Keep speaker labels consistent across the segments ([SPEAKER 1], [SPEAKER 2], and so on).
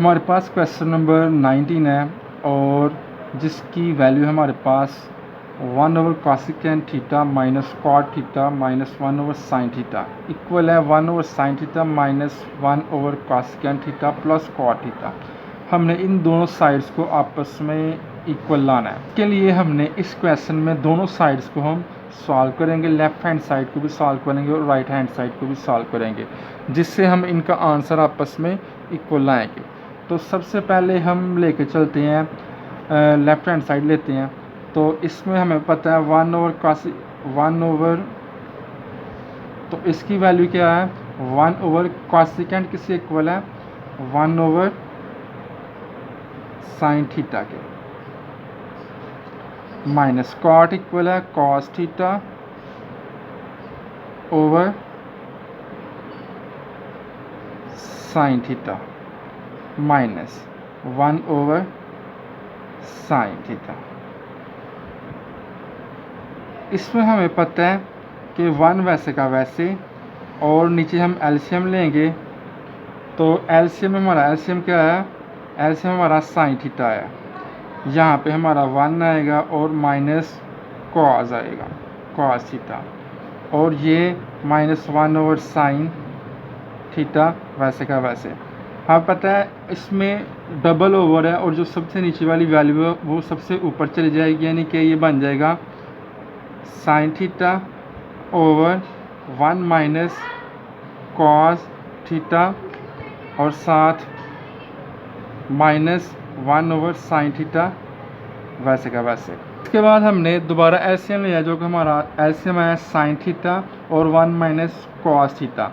[SPEAKER 1] हमारे पास question number 19 है और जिसकी वैल्यू हमारे पास 1 over cosecant theta minus cot theta minus 1 over sine theta equal है 1 over sine theta minus 1 over cosecant theta plus cot theta. हमने इन दोनों साइड्स को आपस में इक्वल लाना है। इसके लिए हमने इस क्वेश्चन में दोनों साइड्स को हम सॉल्व करेंगे, लेफ़्ट हैंड साइड को भी सॉल्व करेंगे और राइट हैंड साइड को भी सॉल्व करेंगे, जिससे हम इनका आंसर आपस में इक्वल लाएंगे। तो सबसे पहले हम लेके चलते हैं लेफ़्ट हैंड साइड लेते हैं। तो इसमें हमें पता है 1 ओवर तो इसकी वैल्यू क्या है 1 ओवर कॉसिकेंट किससे इक्वल है 1 ओवर साइन थीटा के माइनस कॉट इक्वल है cos theta over sine theta minus 1 over sine theta. इसमें हमें पता है कि 1 वैसे का वैसे और नीचे हम एलसीएम लेंगे। तो एलसीएम क्या है, एलसीएम हमारा साइन थीटा है। यहाँ पे हमारा 1 आएगा और माइनस कॉस आएगा कॉस थीटा, और ये माइनस 1 ओवर साइन थीटा वैसे का वैसे। हमें पता है इसमें डबल ओवर है और जो सबसे नीचे वाली वैल्यू है वो सबसे ऊपर चली जाएगी, यानी कि ये बन जाएगा sine theta over 1 minus cos theta और साथ माइनस 1 ओवर साइन थीटा वैसे का वैसे। इसके बाद हमने दोबारा एलसीएम लिया, जो कि हमारा एलसीएम है साइन थीटा और 1 माइनस कॉस थीटा।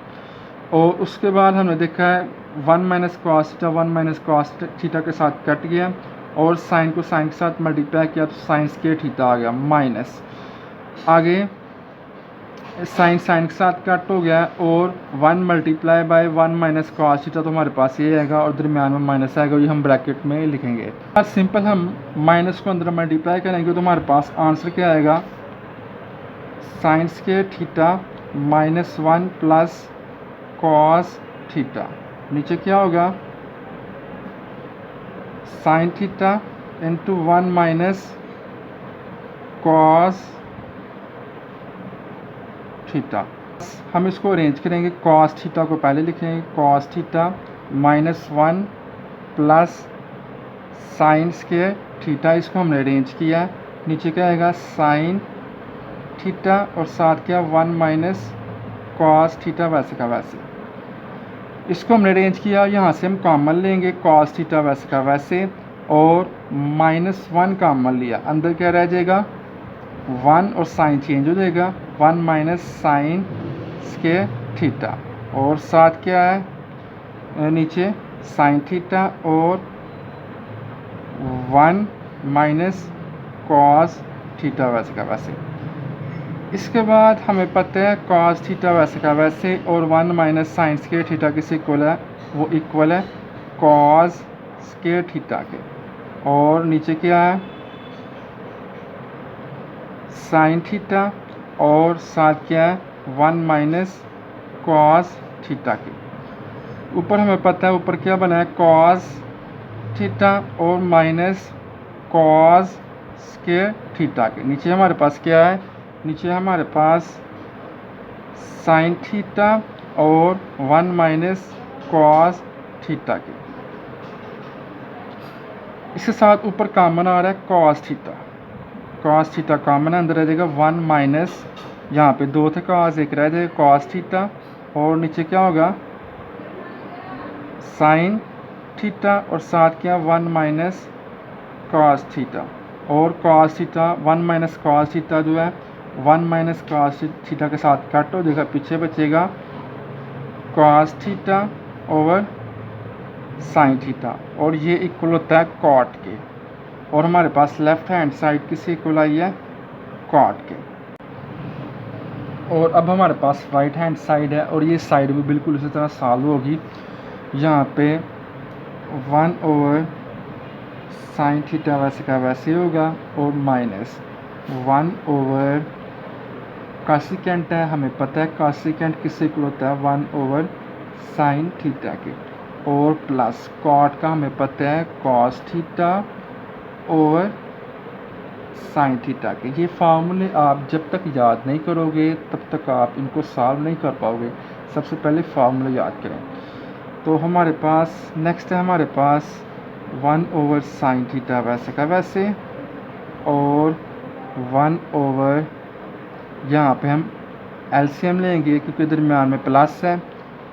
[SPEAKER 1] और उसके बाद हमने देखा है 1 minus cos theta 1 minus cos theta के साथ कट गया और साइन को साइन के साथ मल्टीप्लाई किया तो साइन स्क्वायर थीटा आ गया माइनस, आगे साइन के साथ कट हो गया और 1 multiply by 1 minus cos theta, तो हमारे पास ये आएगा और दरमियान में माइनस आएगा, ये हम ब्रैकेट में लिखेंगे। सिंपल हम माइनस को अंदर मल्टीप्लाई करेंगे तो हमारे पास आंसर क्या आएगा sine square theta minus 1 plus cos theta. नीचे क्या होगा sine theta into 1 minus cos theta. हम इसको अरेंज करेंगे, कॉस थीटा को पहले लिखेंगे cos theta minus 1 plus sign square theta, इसको हमने अरेंज किया। नीचे क्या आएगा साइन थीटा और साथ क्या 1 माइनस कॉस थीटा वैसे का वैसे। इसको हमने अरेंज किया, यहाँ से हम कॉमन लेंगे कॉस थीटा वैसे का वैसे और माइनस 1 कॉमन लिया, अंदर क्या रह जाएगा 1 और साइन चेंज हो जाएगा 1 माइनस साइन स्क्वायर थीटा और साथ क्या है नीचे साइन थीटा और 1 माइनस कॉस थीटा वैसे का वैसे। इसके बाद हमें पता है कॉस थीटा वैसे का वैसे और 1 माइनस साइन स्क्वायर थीटा किससे इक्वल है, वो इक्वल है कॉस स्क्वायर थीटा के, और नीचे क्या है साइन थीटा और साथ क्या है 1 माइनस कॉस थीटा के। ऊपर हमें पता है ऊपर क्या बना है कॉस थीटा और माइनस कॉस स्क्वायर थीटा के। नीचे हमारे पास क्या है, नीचे हमारे पास साइन थीटा और 1 माइनस कॉस थीटा के। इसके साथ ऊपर कॉमन आ रहा है कॉस थीटा कॉमन अंदर रह जाएगा 1 माइनस, यहाँ पे 2 थे कॉस, एक रह जाएगा कॉस थीटा और नीचे क्या होगा साइन थीटा और साथ क्या 1 माइनस कॉस थीटा और cos theta 1 minus cos theta जो है 1 माइनस कॉस थीटा के साथ कट हो जाएगा, पीछे बचेगा cos theta over sine theta और ये इक्वल होता है कॉट के, और हमारे पास लेफ़्ट हैंड साइड किससे इक्वल आई है कॉट के। और अब हमारे पास राइट हैंड साइड है और ये साइड भी बिल्कुल इसी तरह सॉल्व होगी। यहाँ पे 1 ओवर साइन थीटा वैसे का वैसे होगा और माइनस 1 ओवर कॉसिकेंट है, हमें पता है कॉसिकेंट किससे इक्वल होता है 1 ओवर साइन थीटा के, और प्लस कॉट का हमें पता है कॉस थीटा और साइन थीटा के। ये फार्मूले आप जब तक याद नहीं करोगे तब तक आप इनको सॉल्व नहीं कर पाओगे। सबसे पहले फार्मूले याद करें। तो हमारे पास नेक्स्ट है हमारे पास 1/sin थीटा वैसे का वैसे, और 1/, यहाँ पे हम एलसीएम लेंगे क्योंकि दरमियान में प्लस है,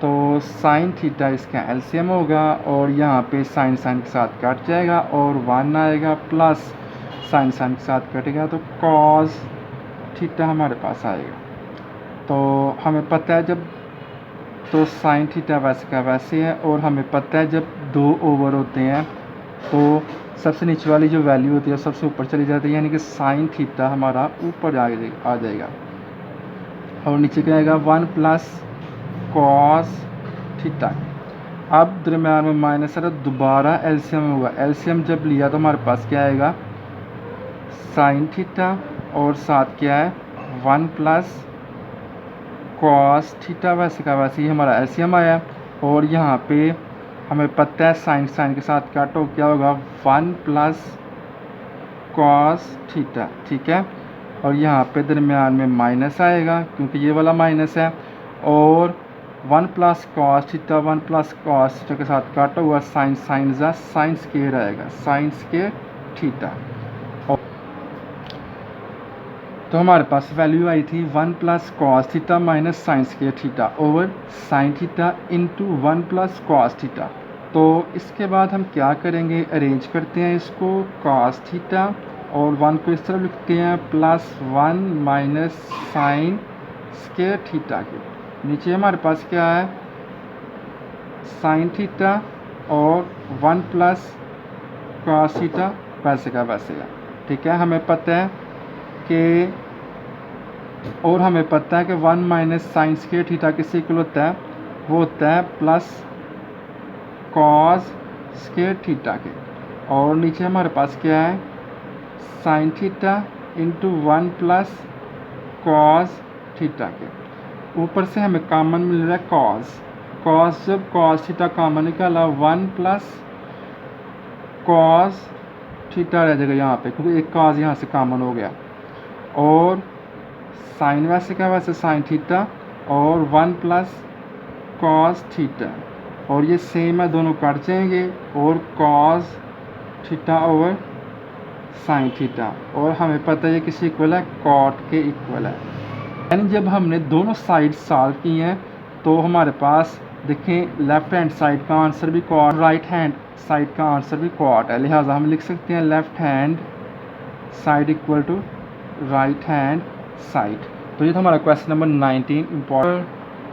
[SPEAKER 1] तो साइन थीटा इसका एलसीएम होगा और यहाँ पे साइन साइन के साथ कट जाएगा और 1 आएगा, प्लस साइन साइन के साथ कटेगा तो कॉस थीटा हमारे पास आएगा। तो हमें पता है जब, तो साइन थीटा वैसे का वैसे है, और हमें पता है जब 2 ओवर होते हैं तो सबसे नीचे वाली जो वैल्यू होती है सबसे ऊपर चली जाती है, यानी कि साइन थीटा हमारा ऊपर आ जाएगा और नीचे क्या आएगा 1 प्लस कॉस थीटा। अब दरम्यान में माइनस है, दोबारा एलसीएम होगा। एलसीएम जब लिया तो हमारे पास क्या आएगा साइन थीटा और साथ क्या है 1 प्लस कॉस थीटा वैसे का वैसे ही हमारा एलसीएम आया। और यहाँ पे हमें पता है साइन साइन के साथ काटो क्या होगा 1 प्लस कॉस थीटा, ठीक है। और यहाँ पे दरमियान में माइनस आएगा क्योंकि ये वाला माइनस है, और 1 plus cos theta 1 plus cos theta के साथ काटा हुआ साइन साइन जा साइन स्केयर आएगा, साइन स्केयर थीटा। तो हमारे पास वैल्यू आई थी 1 plus cos theta minus sign square theta over sine theta into 1 plus cos theta. तो इसके बाद हम क्या करेंगे, अरेंज करते हैं इसको, कॉस थीटा और 1 को इस तरफ लिखते हैं plus 1 minus sign square theta के। नीचे हमारे पास क्या है साइन थीटा और 1 प्लस कॉस थीटा वैसे का वैसे है, ठीक है। हमें पता है कि, और हमें पता है कि 1 माइनस साइन स्केयर थीटा किससे इक्वल होता है, वो होता है प्लस कॉस स्केयर थीटा के। और नीचे हमारे पास क्या है sine theta into 1 plus cos theta के। ऊपर से हमें कॉमन मिल रहा है कॉस, कॉस जब कॉस थीटा कॉमन निकाला 1 प्लस कॉस थीटा रह जाएगा यहाँ पे क्योंकि एक कॉस यहाँ से कॉमन हो गया, और साइन वैसे का वैसे साइन थीटा और 1 प्लस कॉस थीटा, और ये सेम है दोनों कट जाएंगे, और cos theta over sine theta, और हमें पता है ये किसी इक्वल है कॉट के इक्वल है। यानी जब हमने दोनों साइड सॉल्व की हैं तो हमारे पास देखें लेफ़्ट हैंड साइड का आंसर भी कॉट, राइट हैंड साइड का आंसर भी कॉट है, लिहाजा हम लिख सकते हैं left hand side equal to right hand side. तो ये था हमारा question number 19। Important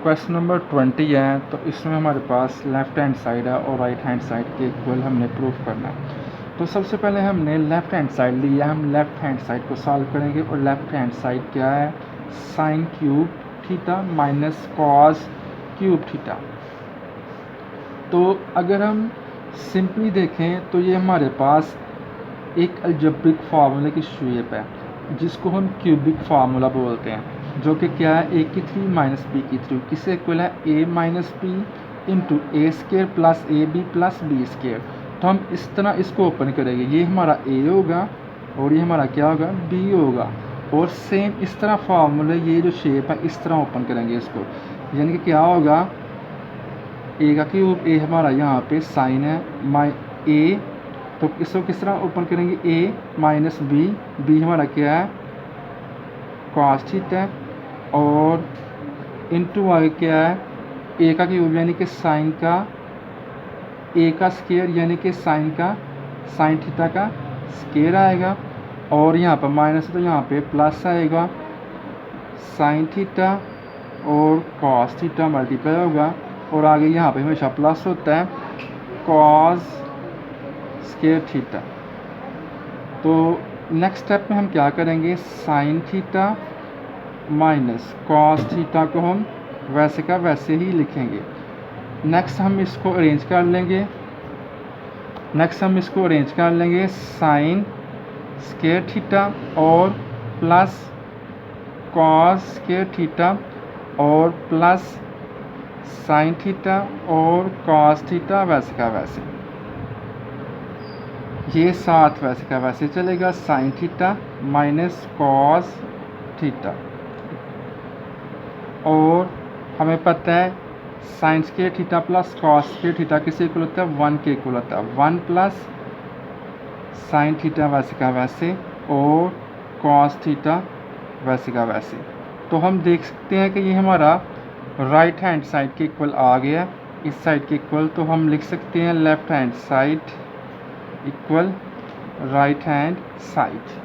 [SPEAKER 1] question number 20 है, तो इसमें हमारे पास लेफ़्ट हैंड साइड है और राइट हैंड साइड के इक्वल हमने प्रूफ करना है। तो सबसे पहले हमने लेफ़्ट हैंड साइड लिया, हम लेफ़्ट हैंड साइड को सॉल्व करेंगे, और लेफ़्ट हैंड साइड क्या है sine cube theta minus cos cube theta. तो अगर हम सिंपली देखें तो ये हमारे पास एक अलजेब्रिक फार्मूले की शेप है जिसको हम क्यूबिक फार्मूला बोलते हैं, जो कि क्या है a की 3 माइनस b की 3 किससे इक्वल है a minus b into a square plus a b plus b square. तो हम इस तरह इसको ओपन करेंगे, ये हमारा a होगा और ये हमारा क्या होगा b होगा, और सेम इस तरह फार्मूले ये जो शेप है इस तरह ओपन करेंगे इसको, यानी कि क्या होगा a का क्यूब, a हमारा यहाँ पे साइन है a, तो इसको किस तरह ओपन करेंगे a माइनस बी, बी हमारा क्या है कॉस थीटा, और इनटू आगे क्या है a का क्यूब यानी कि साइन का a का स्केयर यानी कि साइन थीटा का स्केयर आएगा, और यहाँ पर माइनस है तो यहाँ पे प्लस आएगा, साइन थीटा और कॉस थीटा मल्टीप्लाई होगा, और आगे यहाँ पे हमेशा प्लस होता है कॉस स्केयर थीटा। तो नेक्स्ट स्टेप में हम क्या करेंगे sign theta minus cos theta को हम वैसे का वैसे ही लिखेंगे। नेक्स्ट हम इसको अरेंज कर लेंगे साइन स्केयर थीटा और प्लस कॉस स्केयर थीटा और प्लस साइन थीटा और कॉस थीटा वैसे का वैसे, ये साथ वैसे का वैसे चलेगा, sign theta minus cos theta. और हमें पता है sign square theta plus cos square theta किसके इक्वल होता है, 1 के इक्वल होता है। 1 प्लस साइन थीटा वैसे का वैसे और कॉस थीटा वैसे का वैसे। तो हम देख सकते हैं कि ये हमारा राइट हैंड साइड के इक्वल आ गया, इस साइड के इक्वल। तो हम लिख सकते हैं left hand side equal right hand side.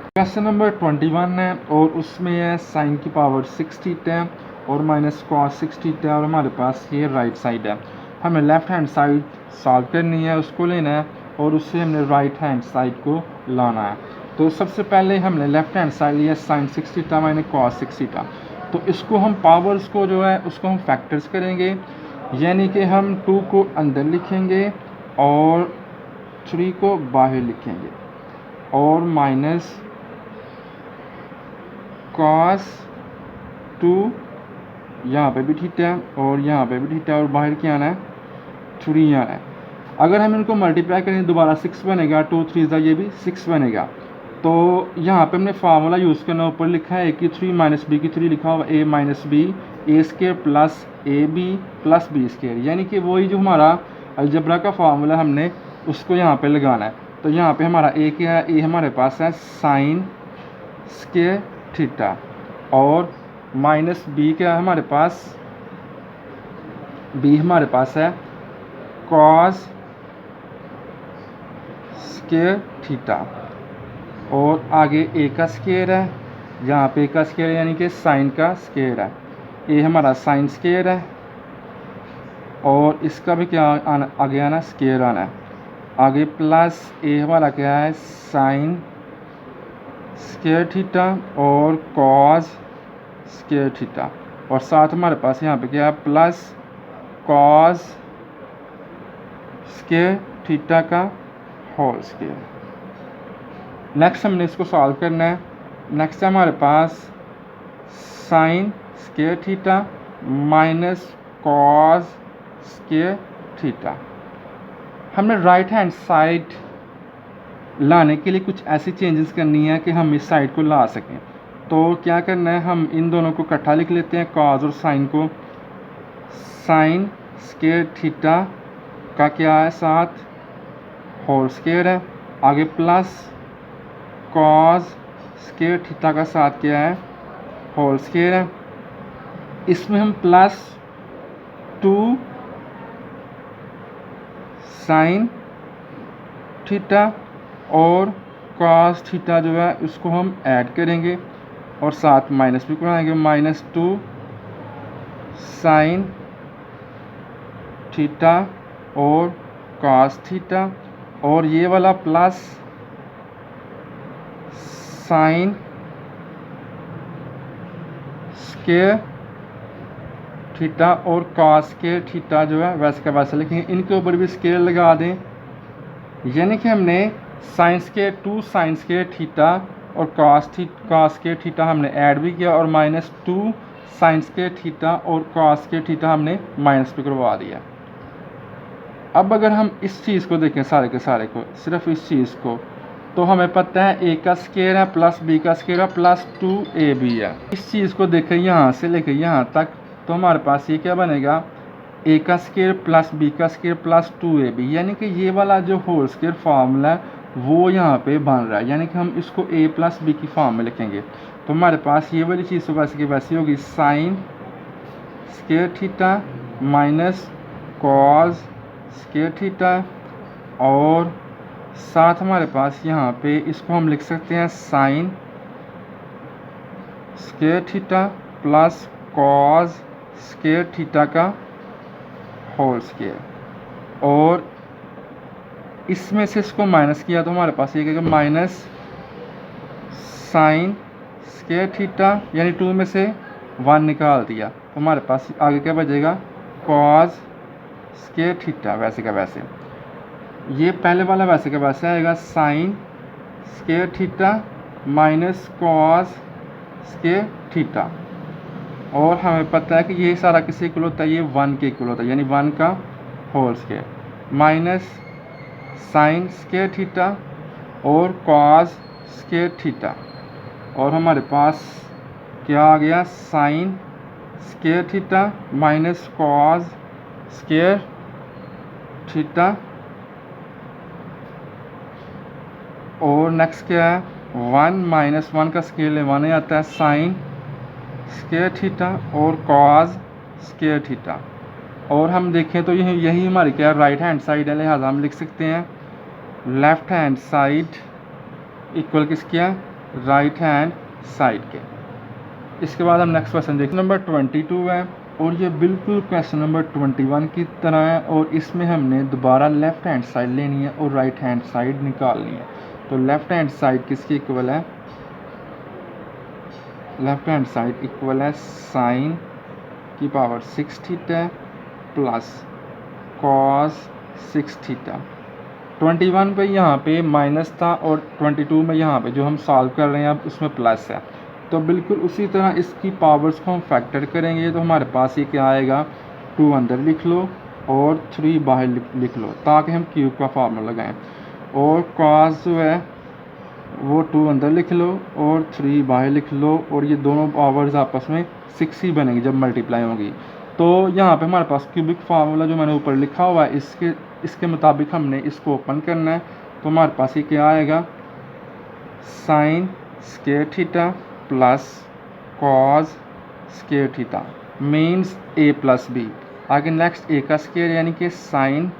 [SPEAKER 1] Question number 21 है और उसमें है साइन की पावर 6 थीटा और माइनस कॉस 6 थीटा और हमारे पास ये राइट साइड है। हमें लेफ्ट हैंड साइड सॉल्व करनी है, उसको लेना है और उससे हमने राइट हैंड साइड को लाना है। तो सबसे पहले हमने लेफ्ट हैंड साइड लिया sine 6 theta minus cos 6 theta. तो इसको हम पावर्स को जो है उसको हम फैक्टर्स करेंगे, यानी कि हम 2 को अंदर लिखेंगे और 3 को बाहर लिखेंगे और माइनस कॉस 2 यहाँ पे भी थीटा और यहाँ पे भी थीटा और बाहर क्या आना है, 3 आना है। अगर हम इनको मल्टीप्लाई करें दोबारा 6 बनेगा, 2 3 ज़ा ये भी 6 बनेगा। तो यहाँ पे हमने फार्मूला यूज़ करना, ऊपर लिखा है a की 3 माइनस बी की 3 लिखा हुआ a minus b a square plus a b plus b square, यानी कि वही जो हमारा अलजबरा का फार्मूला हमने उसको यहाँ पे लगाना है। तो यहाँ पे हमारा a क्या है, a हमारे पास है साइन स्केयर थीटा और माइनस बी क्या है हमारे पास, b हमारे पास है कॉस स्केयर थीटा और आगे a का स्केयर है, यहाँ पे a का स्केयर यानी कि साइन का स्केयर है, a हमारा साइन स्केयर है और इसका भी क्या आना आगे आना स्केयर आना है, आगे प्लस a हमारा क्या है साइन स्केयर थीटा और कॉस स्केयर थीटा और साथ हमारे पास यहाँ पे क्या है प्लस कॉस स्केयर थीटा का होल स्केयर। नेक्स्ट हमने इसको सॉल्व करना है। नेक्स्ट है हमारे पास sine square theta minus cos square theta. हमने राइट हैंड साइड लाने के लिए कुछ ऐसी चेंजेस करनी है कि हम इस साइड को ला सकें। तो क्या करना है, हम इन दोनों को इकट्ठा लिख लेते हैं, कॉस और साइन को। साइन स्केयर थीटा का क्या है साथ होल स्केयर है, आगे प्लस कॉस स्केयर थीटा का साथ क्या है होल स्केयर है। इसमें हम प्लस 2 साइन थीटा और कॉस थीटा जो है उसको हम ऐड करेंगे और साथ माइनस भी कराएंगे, माइनस 2 साइन थीटा और कॉस थीटा और ये वाला प्लस साइन स्केयर थीटा और कॉस स्केयर थीटा जो है वैसे का वैसे लिखेंगे, इनके ऊपर भी स्केयर लगा दें, यानी कि हमने sine square 2 sign square theta और कॉस स्केयर थीटा हमने ऐड भी किया और माइनस 2 साइन स्केयर थीटा और कॉस स्केयर थीटा हमने माइनस भी करवा दिया। अब अगर हम इस चीज़ को देखें सारे के सारे को, सिर्फ इस चीज़ को, तो हमें पता है a का स्केयर है प्लस b का स्केयर है प्लस 2ab है। इस चीज़ को देखें यहाँ से लेकर यहाँ तक, तो हमारे पास ये क्या बनेगा a का स्केयर प्लस b का स्केयर प्लस 2ab, यानी कि ये वाला जो होल स्केयर फार्मूला है वो यहाँ पे बन रहा है, यानी कि हम इसको a प्लस बी की फॉर्म में लिखेंगे। तो हमारे पास ये वाली चीज़ तो वैसे की वैसी होगी sign square theta minus cos square theta और साथ हमारे पास यहाँ पे इसको हम लिख सकते हैं sign square theta plus cos square theta का होल स्केयर और इसमें से इसको माइनस किया तो हमारे पास ये क्या माइनस साइन स्केयर थीटा यानी 2 में से 1 निकाल दिया तो हमारे पास आगे क्या बचेगा कॉस स्केयर थीटा वैसे का वैसे। ये पहले वाला वैसे का वैसे आएगा sign square theta minus cos square theta और हमें पता है कि ये सारा किसके इक्वल होता है, ये 1 के इक्वल होता है, यानी 1 का whole square minus sine square theta और कॉस स्क्वायर थीटा, और हमारे पास क्या आ गया, sine square theta minus cos square theta, और नेक्स्ट क्या है 1 माइनस 1 का स्केयर 1 आता है, साइन स्क्वायर थीटा और कॉस स्क्वायर थीटा। और हम देखें तो यही हमारी क्या राइट हैंड साइड है, लिहाजा हम लिख सकते हैं लेफ्ट हैंड साइड इक्वल किसके है, राइट हैंड साइड के। इसके बाद हम नेक्स्ट क्वेश्चन देखें, नंबर 22 है और ये बिल्कुल क्वेश्चन नंबर 21 की तरह है, और इसमें हमने दोबारा लेफ्ट हैंड साइड लेनी है और राइट हैंड साइड निकालनी है। तो लेफ्ट हैंड साइड किसकी इक्वल है, लेफ्ट हैंड साइड इक्वल है साइन की power 6 theta plus cos 6 theta. 21 पे यहाँ पे माइनस था और 22 में यहाँ पे जो हम सॉल्व कर रहे हैं अब उसमें प्लस है, तो बिल्कुल उसी तरह इसकी पावर्स को हम फैक्टर करेंगे। तो हमारे पास ये क्या आएगा, 2 अंदर लिख लो और 3 बाहर लिख लो ताकि हम क्यूब का फार्मूला लगाएं, और कॉस जो है वो 2 अंदर लिख लो और 3 बाहर लिख लो, और ये दोनों पावर्स आपस में 6 ही बनेंगी जब मल्टीप्लाई होंगी। तो यहाँ पे हमारे पास क्यूबिक फार्मूला जो मैंने ऊपर लिखा हुआ है इसके मुताबिक हमने इसको ओपन करना है। तो हमारे पास ये क्या आएगा, sine square theta plus cos square theta means a plus b. आगे नेक्स्ट a का स्क्वायर यानी कि साइन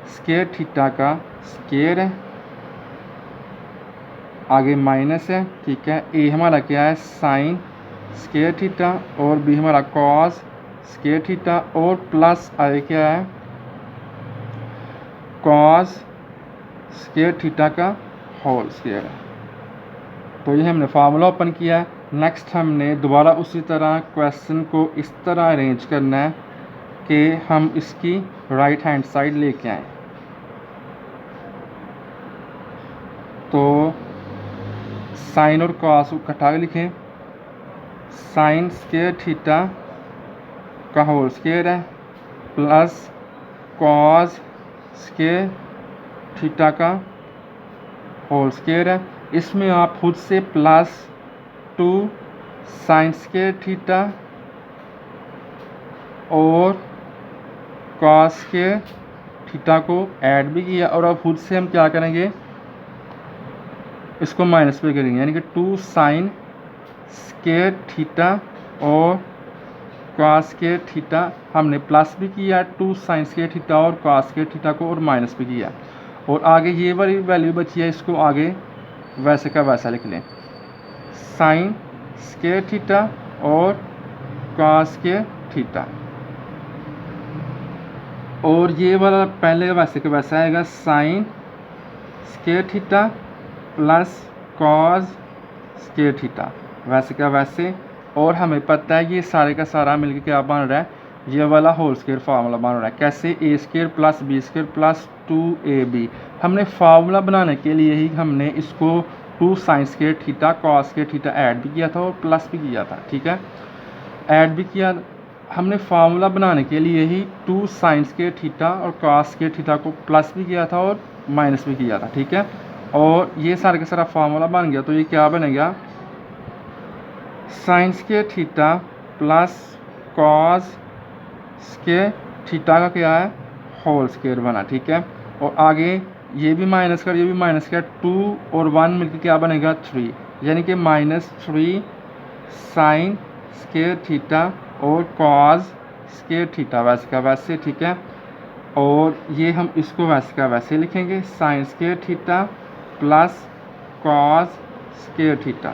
[SPEAKER 1] स्क्वायर थीटा का स्क्वायर है, आगे माइनस है, ठीक है। a हमारा क्या है, साइन स्क्वायर थीटा, और b हमारा कॉस स्क्वायर थीटा, और प्लस आगे क्या है, कॉस स्क्वायर थीटा का होल स्क्वायर है। तो ये हमने फार्मूला ओपन किया है। नेक्स्ट हमने दोबारा उसी तरह क्वेश्चन को इस तरह अरेंज करना है कि हम इसकी राइट हैंड साइड लेके आए। तो साइन और कॉस इकट्ठा लिखें, साइन स्क्वायर थीटा का होल स्क्वायर है प्लस कॉस स्क्वायर थीटा का होल स्क्वायर है। इसमें आप खुद से प्लस 2 साइन स्क्वायर थीटा और कॉस स्क्वायर थीटा को ऐड भी किया, और अब खुद से हम क्या करेंगे, इसको माइनस पे करेंगे, यानी कि 2 साइन स्क्वायर थीटा और कॉस स्क्वायर थीटा हमने प्लस भी किया, 2 साइन स्क्वायर थीटा और कॉस स्क्वायर थीटा को, और माइनस भी किया। और आगे ये वाली वैल्यू बची है, इसको आगे वैसे का वैसा लिख लें, साइन स्क्वायर थीटा और कॉस स्क्वायर थीटा, और ये वाला पहले वैसे का वैसा आएगा, sine square theta plus cos square theta वैसे का वैसे। और हमें पता है ये सारे का सारा मिलकर क्या बन रहा है, ये वाला होल स्क्वायर फार्मूला बन रहा है। कैसे, A square plus B square plus 2ab। हमने फार्मूला बनाने के लिए ही हमने इसको 2 sign square theta cos square theta add भी किया था और प्लस भी किया था, ठीक है। ऐड भी किया हमने फार्मूला बनाने के लिए ही 2 साइन स्क्वायर थीटा और कॉस स्क्वायर थीटा को प्लस भी किया था और माइनस भी किया था, ठीक है। और ये सारा का सारा फार्मूला बन गया, तो ये क्या बनेगा, sign square theta plus cos square theta का क्या है, होल स्क्वायर बना, ठीक है। और आगे ये भी माइनस कर, ये भी माइनस कर, 2 और 1 मिलकर क्या बनेगा 3, यानी कि -3 साइन स्क्वायर थीटा और कॉस स्क्वायर थीटा वैसे का वैसे, ठीक है। और ये हम इसको वैसे का वैसे लिखेंगे, sign square theta plus cos square theta.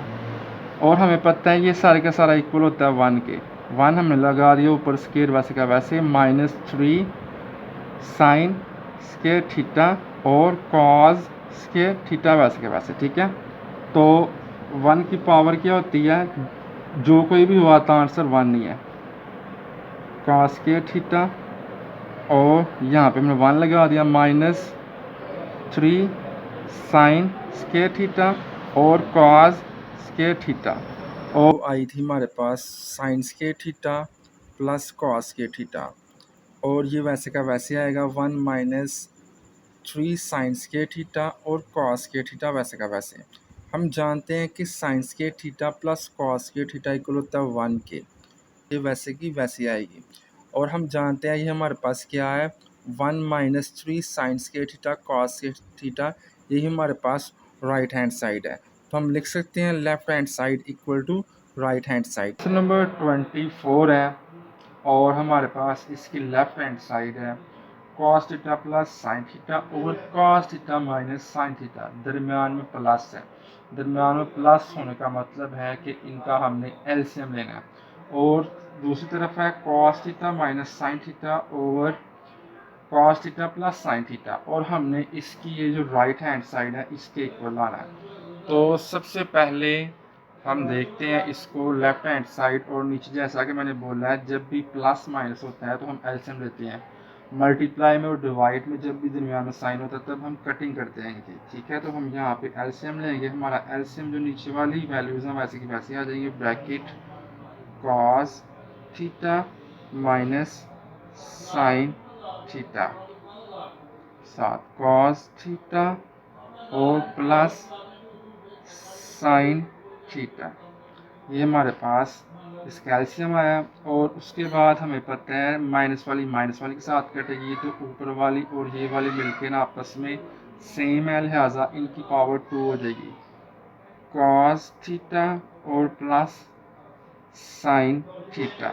[SPEAKER 1] और हमें पता है ये सारे का सारा इक्वल होता है 1 के, 1 हमने लगा दिया ऊपर स्क्वायर वैसे का वैसे, -3 साइन स्क्वायर थीटा और कॉस स्क्वायर थीटा वैसे के वैसे, ठीक है। तो 1 की पावर क्या होती है, जो कोई भी हुआ था आंसर 1 नहीं है, कॉस स्क्वायर थीटा, और यहाँ पे हमने 1 लगा दिया, -3 साइन स्क्वायर थीटा और कॉस स्क्वायर थीटा। और आई थी हमारे पास sine square theta plus cos square theta, और ये वैसे का वैसे आएगा 1 माइनस 3 साइन स्क्वायर थीटा और कॉस स्क्वायर थीटा वैसे का वैसे। हम जानते हैं कि sine square theta plus cos square theta equal होता है 1 के, ये वैसे की वैसे आएगी। और हम जानते हैं ये हमारे पास क्या है 1 minus 3 sine square theta cos square theta, यही हमारे पास राइट हैंड साइड है। तो हम लिख सकते हैं left hand side equal to right hand side. Question number 24 है और हमारे पास इसकी लेफ्ट हैंड साइड है cos theta plus sine theta और cos theta minus sine theta, दरमियान में प्लस है। दरमियान में प्लस होने का मतलब है कि इनका हमने एलसीएम लेना है। और दूसरी तरफ है cos theta minus sine theta और cos theta plus sine theta, और हमने इसकी ये जो राइट हैंड साइड है इसके इक्वल लाना है। तो सबसे पहले हम देखते हैं इसको लेफ्ट हैंड साइड और नीचे, जैसा कि मैंने बोला है जब भी प्लस माइनस होता है तो हम एलसीएम लेते हैं, मल्टीप्लाई में और डिवाइड में जब भी दरमियान में साइन होता है तब हम कटिंग करते हैं इनकी, ठीक है। तो हम यहाँ पे एलसीएम लेंगे, हमारा एलसीएम जो नीचे वाली वैल्यूज हैं वैसे की वैसे आ जाएंगे, bracket cos theta minus sine theta साथ कॉस थीटा और प्लस साइन थीटा, ये हमारे पास इस कैल्शियम आया। और उसके बाद हमें पता है माइनस वाली के साथ कटेगी तो ऊपर वाली और ये वाली मिलके ना आपस में सेम है, लिहाजा इनकी पावर 2 हो जाएगी, कॉस थीटा और प्लस साइन थीटा,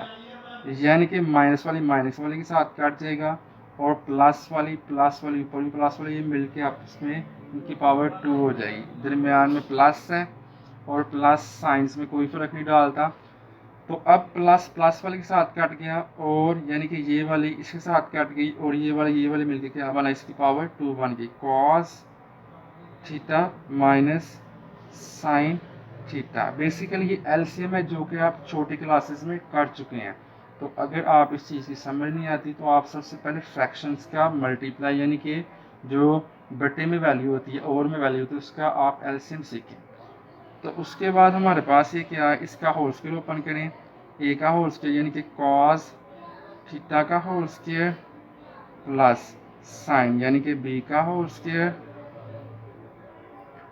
[SPEAKER 1] यानी कि माइनस वाली के साथ कट जाएगा और प्लस वाली ऊपर भी प्लस वाली, ये मिलके आपस में इनकी पावर 2 हो जाएगी। दरमियान में प्लस है और प्लस साइंस में कोई फर्क नहीं डालता, तो अब प्लस वाले के साथ कट गया और यानी कि ये वाली इसके साथ कट गई और ये वाली मिलके क्या बना, इसकी पावर 2 बन गई, cos theta minus sine theta. Basically ये एलसीएम है जो कि आप छोटी क्लासेस में कर चुके हैं। तो अगर आप इस चीज़ की समझ नहीं आती तो आप सबसे पहले फ्रैक्शंस का मल्टीप्लाई, यानी कि जो बटे में वैल्यू होती है और में वैल्यू होती है, उसका आप एलसीएम सीखें। तो उसके बाद हमारे पास ये क्या है, इसका होल स्क्वायर ओपन करें, ए का होल स्क्वायर यानी कि कॉस थीटा का होल स्क्वायर प्लस साइन यानी कि बी का होल स्क्वायर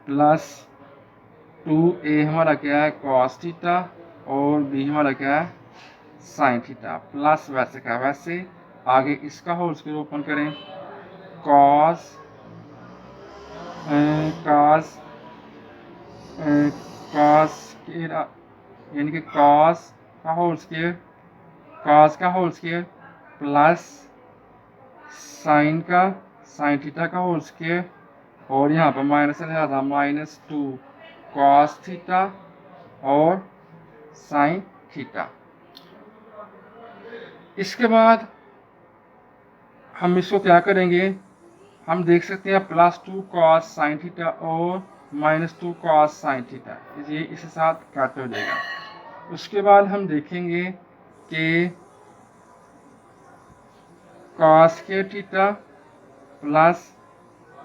[SPEAKER 1] प्लस 2a हमारा क्या है कॉस थीटा और b हमारा क्या है साइन थीटा, प्लस वैसे का वैसे आगे इसका होल स्क्वायर ओपन करें, कॉस कॉस कॉस यानी कि कॉस का whole square plus sine theta का होल स्क्वायर और यहाँ पर माइनस है लिहाजा माइनस 2 कॉस थीटा और साइन थीटा। इसके बाद हम इसको क्या करेंगे, हम देख सकते हैं प्लस 2 कॉस साइन थीटा और माइनस 2 कॉस साइन थीटा, ये इसके साथ कट हो जाएगा। उसके बाद हम देखेंगे कि cos square theta plus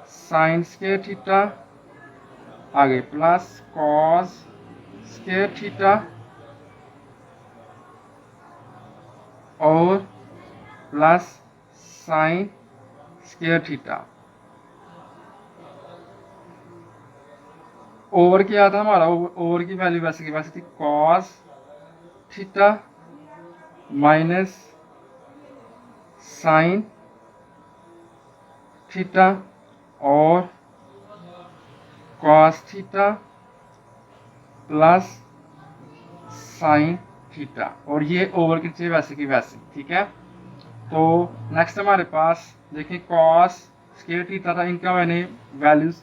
[SPEAKER 1] sign square theta, आगे प्लस कॉस स्क्वायर थीटा और plus sign square theta. Over क्या था हमारा, ओवर की वैल्यू वैसे की वैसे थी, cos theta minus sine theta और cos theta plus sine theta, और ये ओवर की चीज वैसे की वैसे, ठीक है। तो नेक्स्ट हमारे पास देखिए कॉस स्क्वायर थीटा था, इनका मैंने वैल्यूज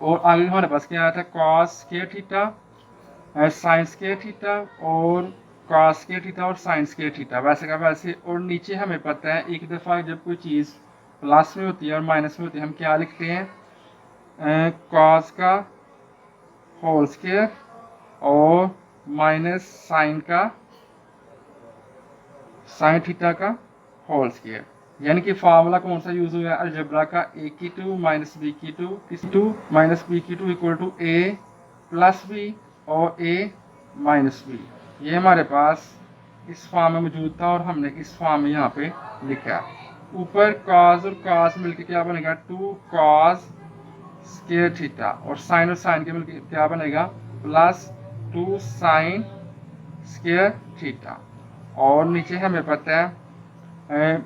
[SPEAKER 1] और आगे हमारे पास क्या आया था cos square theta, sign square theta और कॉस स्क्वायर थीटा और साइन स्क्वायर थीटा वैसे का वैसे। और नीचे हमें पता है एक दफ़ा जब कोई चीज़ प्लस में होती है और माइनस में होती है हम क्या लिखते हैं, कॉस का होल स्क्वायर और माइनस साइन थीटा का होल स्क्वायर, यानी कि फार्मूला कौन सा यूज हुआ है अलजेब्रा का, a की 2 माइनस b की 2 माइनस b की 2 equal to a plus b और a माइनस बी। ये हमारे पास इस फॉर्म में मौजूद था और हमने इस फॉर्म में यहाँ पे लिखा है। ऊपर कॉस और कॉस मिलके क्या बनेगा, 2 कॉस स्क्वायर थीटा, और साइन के मिलके क्या बनेगा, प्लस 2 साइन स्क्वायर थीटा। और नीचे हमें पता है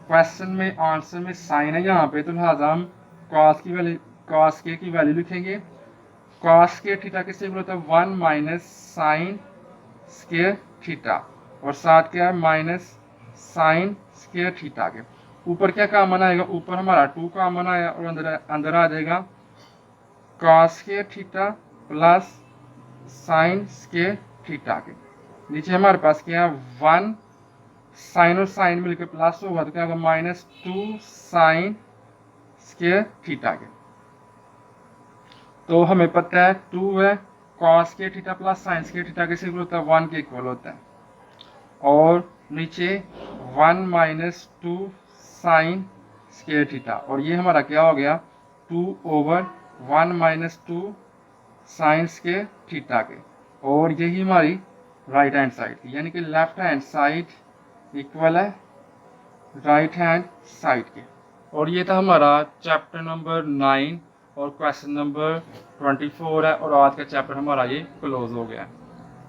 [SPEAKER 1] क्वेश्चन में आंसर में साइन है यहाँ पे, तो लिहाजा हम कॉस की वैल्यू, कॉस के की वैल्यू लिखेंगे। कॉस स्क्वायर थीटा किससे इक्वल होता है, 1 माइनस साइन स्क्वायर थीटा, और साथ क्या है माइनस साइन स्क्वायर थीटा के। ऊपर क्या कॉमन आएगा, ऊपर हमारा 2 कॉमन आया और अंदर आ जाएगा cos square theta plus sign square theta के। नीचे हमारे पास क्या है 1 साइन और साइन मिलकर प्लस होगा तो क्या होगा माइनस 2 साइन स्क्वायर थीटा के। तो हमें पता है 2 है cos square theta plus sign square theta के इक्वल होता है 1 के इक्वल होता है। और नीचे 1 माइनस 2 साइन स्क्वायर थीटा, और ये हमारा क्या हो गया 2 over 1 minus 2 sign square theta के। और यही हमारी राइट हैंड साइड की, यानी कि लेफ्ट हैंड साइड इक्वल है राइट हैंड साइड के। और ये था हमारा चैप्टर नंबर 9 और क्वेश्चन नंबर 24 है, और आज का चैप्टर हमारा ये क्लोज हो गया है।